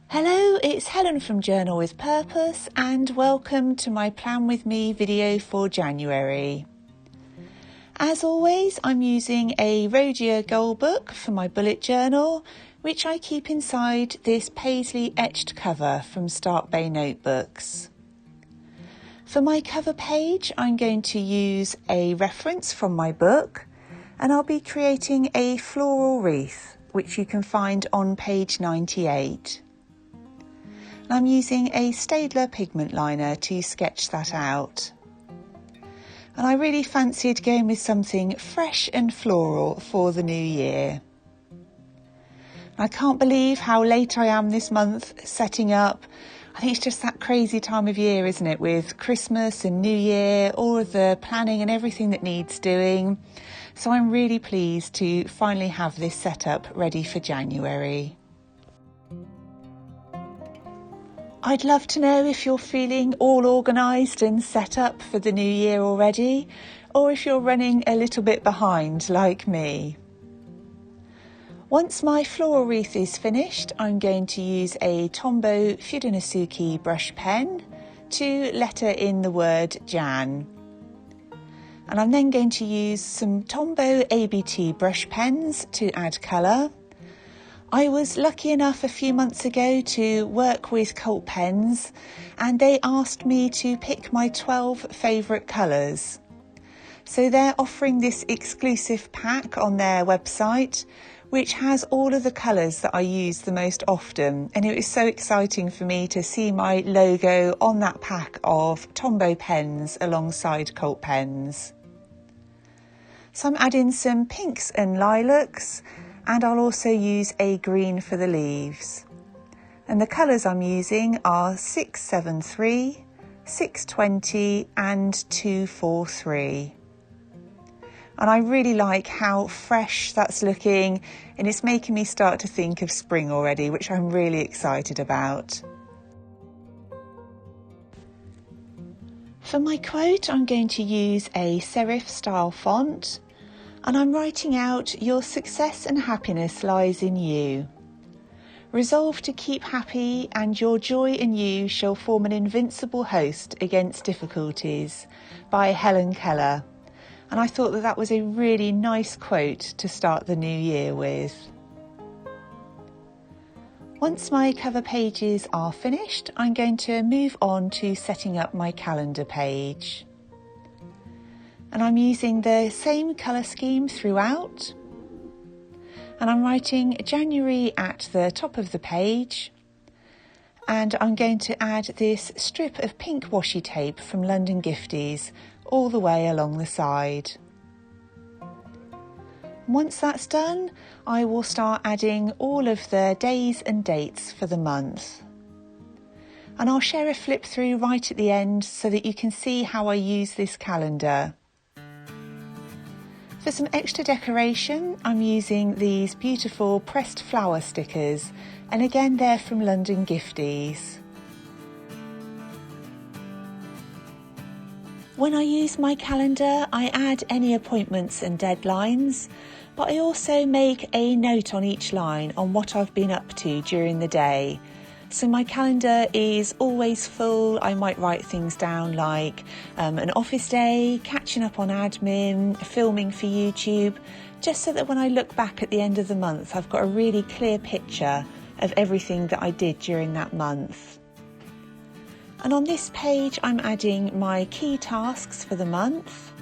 Hello, it's Helen from Journal with Purpose and welcome to my Plan With Me video for January. As always, I'm using a Rhodia Goal book for my bullet journal, which I keep inside this paisley etched cover from Start Bay Notebooks. For my cover page, I'm going to use a reference from my book and I'll be creating a floral wreath, which you can find on page 98. I'm using a Staedtler pigment liner to sketch that out. And I really fancied going with something fresh and floral for the new year. I can't believe how late I am this month setting up. I think it's just that crazy time of year, isn't it, with Christmas and New Year, all of the planning and everything that needs doing. So I'm really pleased to finally have this set up ready for January. I'd love to know if you're feeling all organised and set up for the new year already, or if you're running a little bit behind like me. Once my floral wreath is finished, I'm going to use a Tombow Fudenosuke brush pen to letter in the word Jan. And I'm then going to use some Tombow ABT brush pens to add colour. I was lucky enough a few months ago to work with Cult Pens and they asked me to pick my 12 favourite colours. So they're offering this exclusive pack on their website which has all of the colours that I use the most often, and it was so exciting for me to see my logo on that pack of Tombow pens alongside Cult Pens. So I'm adding some pinks and lilacs, and I'll also use a green for the leaves. And the colours I'm using are 673, 620 and 243. And I really like how fresh that's looking, and it's making me start to think of spring already, which I'm really excited about. For my quote, I'm going to use a serif style font. And I'm writing out, your success and happiness lies in you. Resolve to keep happy and your joy and you shall form an invincible host against difficulties, by Helen Keller. And I thought that was a really nice quote to start the new year with. Once my cover pages are finished, I'm going to move on to setting up my calendar page. And I'm using the same colour scheme throughout. And I'm writing January at the top of the page. And I'm going to add this strip of pink washi tape from London Gifties all the way along the side. Once that's done, I will start adding all of the days and dates for the month. And I'll share a flip through right at the end so that you can see how I use this calendar. For some extra decoration, I'm using these beautiful pressed flower stickers, and again they're from London Gifties. When I use my calendar, I add any appointments and deadlines, but I also make a note on each line on what I've been up to during the day. So my calendar is always full. I might write things down like an office day, catching up on admin, filming for YouTube, just so that when I look back at the end of the month, I've got a really clear picture of everything that I did during that month. And on this page, I'm adding my key tasks for the month,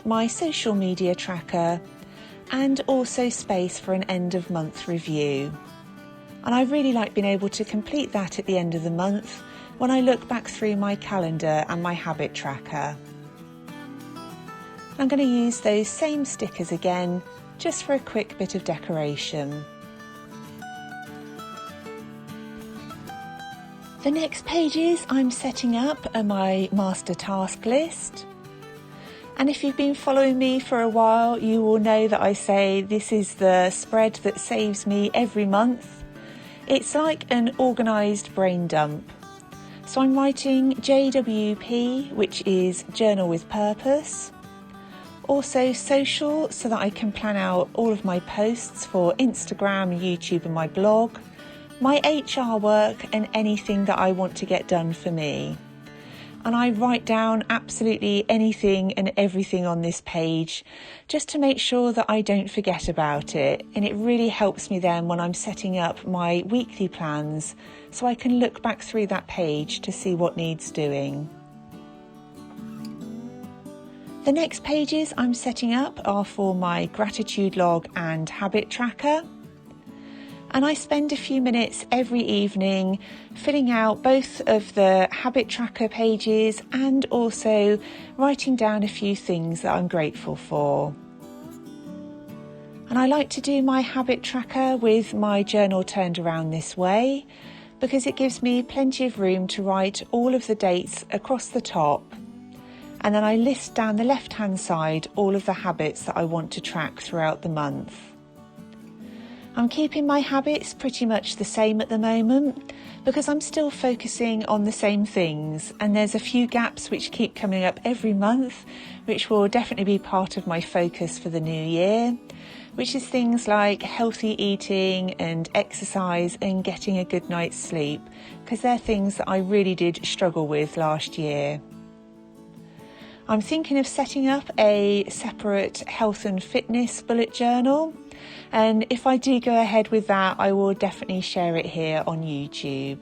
my social media tracker, and also space for an end of month review. And I really like being able to complete that at the end of the month when I look back through my calendar and my habit tracker. I'm going to use those same stickers again, just for a quick bit of decoration. The next pages I'm setting up are my master task list. And if you've been following me for a while, you will know that I say this is the spread that saves me every month. It's like an organised brain dump. So I'm writing JWP, which is Journal with Purpose. Also social, so that I can plan out all of my posts for Instagram, YouTube and my blog. my HR work and anything that I want to get done for me. And I write down absolutely anything and everything on this page just to make sure that I don't forget about it. And it really helps me then when I'm setting up my weekly plans, so I can look back through that page to see what needs doing. The next pages I'm setting up are for my gratitude log and habit tracker. And I spend a few minutes every evening filling out both of the habit tracker pages and also writing down a few things that I'm grateful for. And I like to do my habit tracker with my journal turned around this way because it gives me plenty of room to write all of the dates across the top. And then I list down the left-hand side all of the habits that I want to track throughout the month. I'm keeping my habits pretty much the same at the moment because I'm still focusing on the same things, and there's a few gaps which keep coming up every month, which will definitely be part of my focus for the new year, which is things like healthy eating and exercise and getting a good night's sleep, because they're things that I really did struggle with last year. I'm thinking of setting up a separate health and fitness bullet journal, and if I do go ahead with that, I will definitely share it here on YouTube.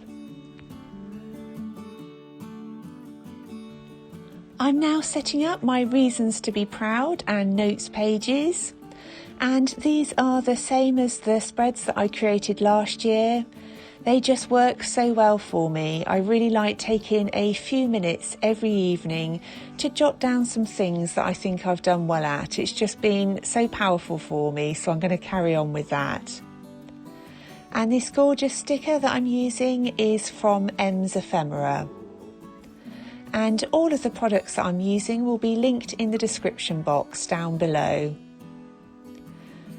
I'm now setting up my reasons to be proud and notes pages, and these are the same as the spreads that I created last year. They just work so well for me. I really like taking a few minutes every evening to jot down some things that I think I've done well at. It's just been so powerful for me, so I'm going to carry on with that. And this gorgeous sticker that I'm using is from M's Ephemera. And all of the products that I'm using will be linked in the description box down below.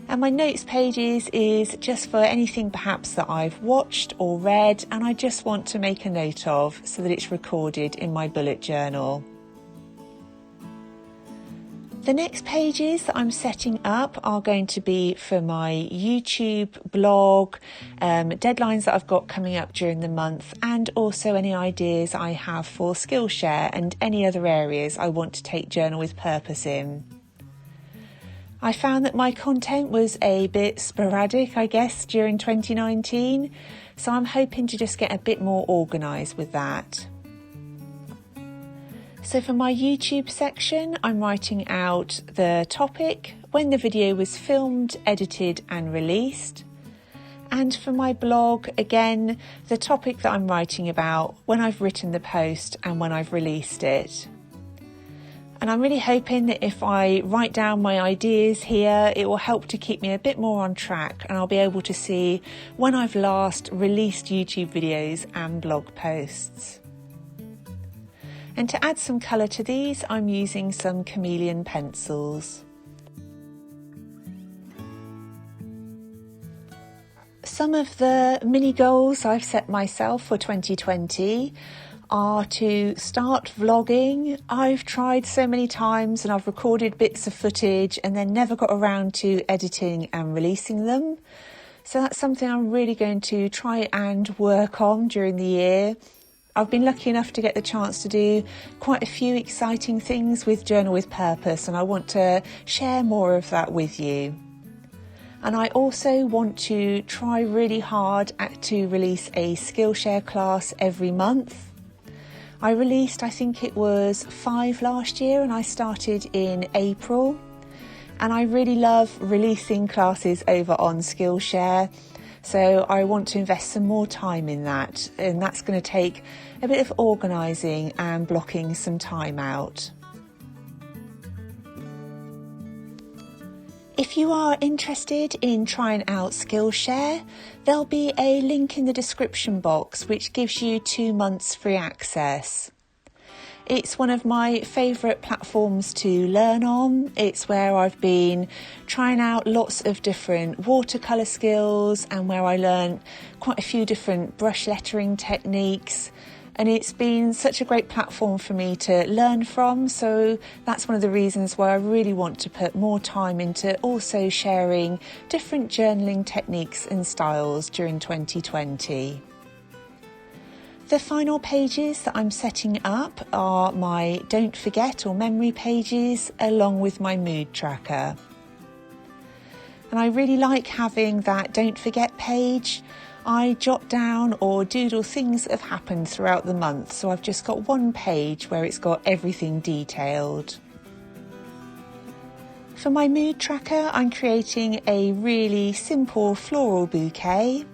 And my notes pages is just for anything perhaps that I've watched or read and I just want to make a note of so that it's recorded in my bullet journal. The next pages that I'm setting up are going to be for my YouTube blog, deadlines that I've got coming up during the month, and also any ideas I have for Skillshare and any other areas I want to take Journal with Purpose in. I found that my content was a bit sporadic, I guess, during 2019, so I'm hoping to just get a bit more organised with that. So for my YouTube section, I'm writing out the topic, when the video was filmed, edited and released. And for my blog, again, the topic that I'm writing about, when I've written the post and when I've released it. And I'm really hoping that if I write down my ideas here, it will help to keep me a bit more on track, and I'll be able to see when I've last released YouTube videos and blog posts. And to add some colour to these, I'm using some chameleon pencils. Some of the mini goals I've set myself for 2020 are to start vlogging. I've tried so many times and I've recorded bits of footage and then never got around to editing and releasing them. So that's something I'm really going to try and work on during the year. I've been lucky enough to get the chance to do quite a few exciting things with Journal with Purpose, and I want to share more of that with you. And I also want to try really hard to release a Skillshare class every month. I released, I think it was 5 last year, and I started in April. And I really love releasing classes over on Skillshare. So I want to invest some more time in that. And that's going to take a bit of organising and blocking some time out. If you are interested in trying out Skillshare, there'll be a link in the description box which gives you 2 months free access. It's one of my favourite platforms to learn on. It's where I've been trying out lots of different watercolour skills and where I learned quite a few different brush lettering techniques. And it's been such a great platform for me to learn from, so that's one of the reasons why I really want to put more time into also sharing different journaling techniques and styles during 2020. The final pages that I'm setting up are my don't forget or memory pages along with my mood tracker. And I really like having that don't forget page. I jot down or doodle things that have happened throughout the month, so I've just got one page where it's got everything detailed. For my mood tracker, I'm creating a really simple floral bouquet.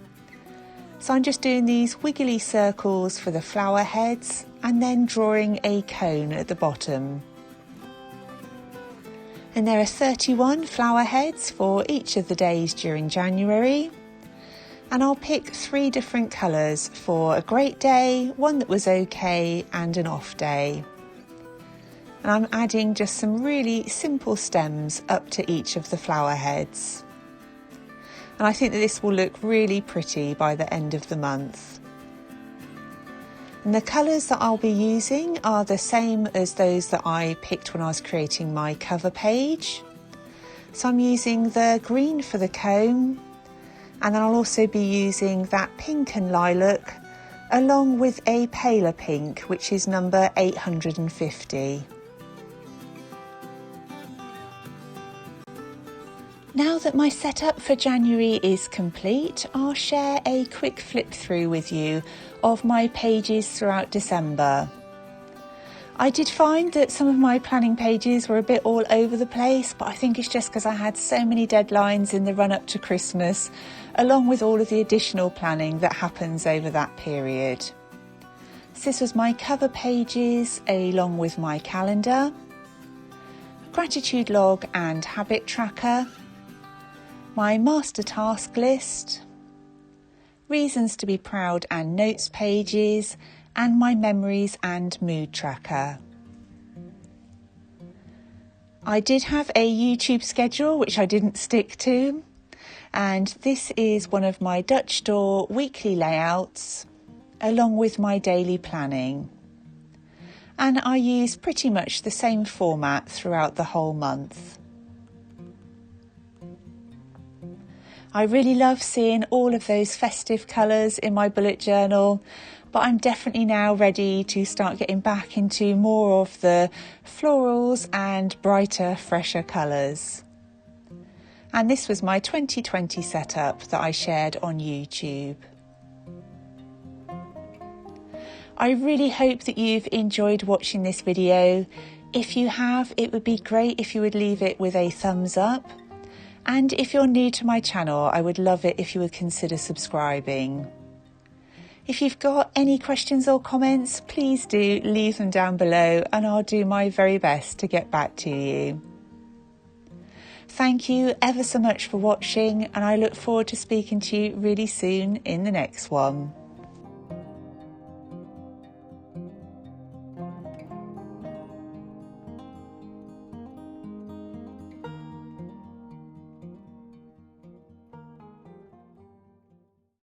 So I'm just doing these wiggly circles for the flower heads and then drawing a cone at the bottom. And there are 31 flower heads for each of the days during January. And I'll pick 3 different colours for a great day, one that was okay, and an off day. And I'm adding just some really simple stems up to each of the flower heads. And I think that this will look really pretty by the end of the month. And the colours that I'll be using are the same as those that I picked when I was creating my cover page. So I'm using the green for the cone, and then I'll also be using that pink and lilac along with a paler pink, which is number 850. Now that my setup for January is complete, I'll share a quick flip through with you of my pages throughout December. I did find that some of my planning pages were a bit all over the place, but I think it's just because I had so many deadlines in the run up to Christmas, along with all of the additional planning that happens over that period. So this was my cover pages along with my calendar, gratitude log and habit tracker, my master task list, reasons to be proud and notes pages, and my memories and mood tracker. I did have a YouTube schedule which I didn't stick to, and this is one of my Dutch door weekly layouts along with my daily planning. And I use pretty much the same format throughout the whole month. I really love seeing all of those festive colours in my bullet journal, but I'm definitely now ready to start getting back into more of the florals and brighter, fresher colours. And this was my 2020 setup that I shared on YouTube. I really hope that you've enjoyed watching this video. If you have, it would be great if you would leave it with a thumbs up. And if you're new to my channel, I would love it if you would consider subscribing. If you've got any questions or comments, please do leave them down below and I'll do my very best to get back to you. Thank you ever so much for watching, and I look forward to speaking to you really soon in the next one.